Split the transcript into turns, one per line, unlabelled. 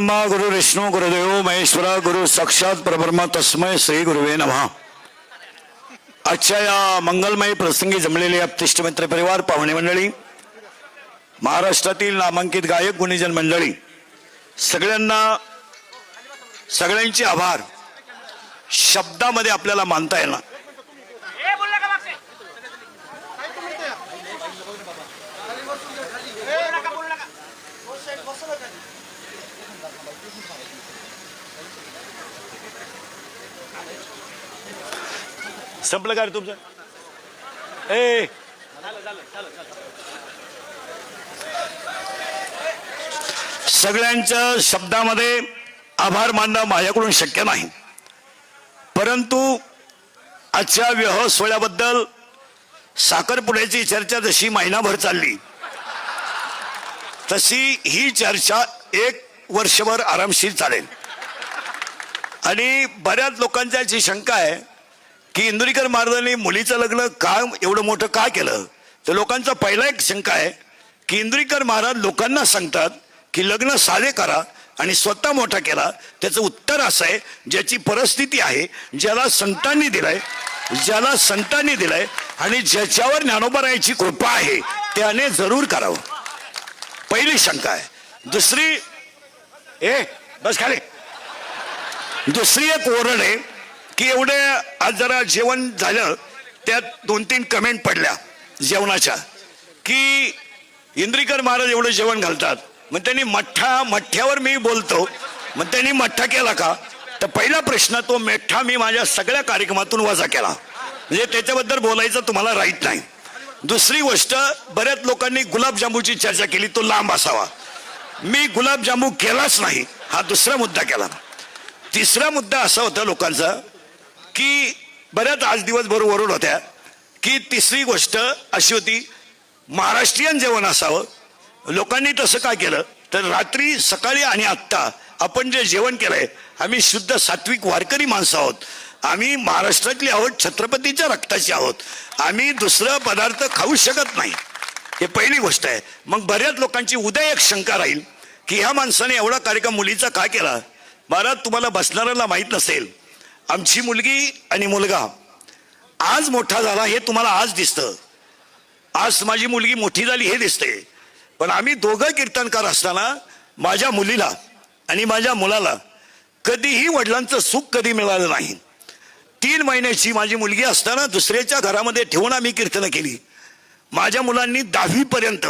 ब्रह्मा गुरु विष्णू गुरुदेव महेश्वर गुरु साक्षात परब्रह्म तस्मै श्री गुरुवे नमः। आजच्या या मंगलमय प्रसंगी जमलेले आपतिष्ट मित्र परिवार पाहुणे मंडळी, महाराष्ट्रातील नामांकित गायक गुणीजन मंडळी, सगळ्यांचे आभार शब्दामध्ये आपल्याला मानता येणार। संपलं का रे तुमचं? सगळ्यांच्या शब्दामध्ये आभार मानणं माझ्याकडून शक्य नाही, परंतु आजच्या विवाह सोहळ्याबद्दल साखरपुड्याची चर्चा जशी महिनाभर चालली तशी ही चर्चा 1 वर्षभर आरामशीर चालेल। आणि बऱ्याच लोकांची अशी शंका आहे की इंदुरीकर महाराजांनी मुलीचं लग्न का एवढं मोठं का केलं। तर लोकांचा पहिला एक शंका आहे की इंदुरीकर महाराज लोकांना सांगतात की लग्न साधे करा आणि स्वतः मोठा केला। त्याचं उत्तर असं आहे, ज्याची परिस्थिती आहे, ज्याला संतांनी दिलाय आणि ज्याच्यावर ज्ञानोबरायाची कृपा आहे त्याने जरूर करावं। पहिली शंका आहे। दुसरी बस खाली। दुसरी एक ओरड आहे की एवढे आज जरा जेवण झालं, त्यात 2-3 कमेंट पडल्या जेवणाच्या की इंद्रिकर महाराज एवढं जेवण घालतात, मग त्यांनी मठ्ठ्यावर मी बोलतो, मग त्यांनी मठ्ठा केला का? तर पहिला प्रश्न, तो मठ्ठा मी माझ्या सगळ्या कार्यक्रमातून वजा केला, म्हणजे त्याच्याबद्दल बोलायचं तुम्हाला राईट नाही। दुसरी गोष्ट, बऱ्याच लोकांनी गुलाबजामुची चर्चा केली, तो लांब असावा। मी गुलाबजामू केलाच नाही, हा दुसरा मुद्दा केला। तिसरा मुद्दा असा होता लोकांचा की बऱ्याच आज दिवसभर ओरड होत्या की तिसरी गोष्ट अशी होती, महाराष्ट्रीयन जेवण असावं। लोकांनी तसं काय केलं तर रात्री, सकाळी आणि आत्ता आपण जे जेवण केलंय, आम्ही शुद्ध सात्विक वारकरी माणसं आहोत, आम्ही महाराष्ट्रातली आहोत, छत्रपतीच्या रक्ताची आहोत, आम्ही दुसरं पदार्थ खाऊ शकत नाही। हे पहिली गोष्ट आहे। मग बऱ्याच लोकांची उद्या एक शंका राहील की ह्या माणसाने एवढा कार्यक्रम मुलीचा का केला। महाराज, तुम्हाला बसणाऱ्याला माहीत नसेल, आमची मुलगी आणि मुलगा आज मोठा झाला हे तुम्हाला आज दिसतं, आज माझी मुलगी मोठी झाली हे दिसते, पण आम्ही दोघं कीर्तनकार असताना माझ्या मुलीला आणि माझ्या मुलाला कधीही वडिलांचं सुख कधी मिळालं नाही। 3 महिन्याची माझी मुलगी असताना दुसऱ्याच्या घरामध्ये ठेवून आम्ही कीर्तन केली। माझ्या मुलांनी 10वी पर्यंत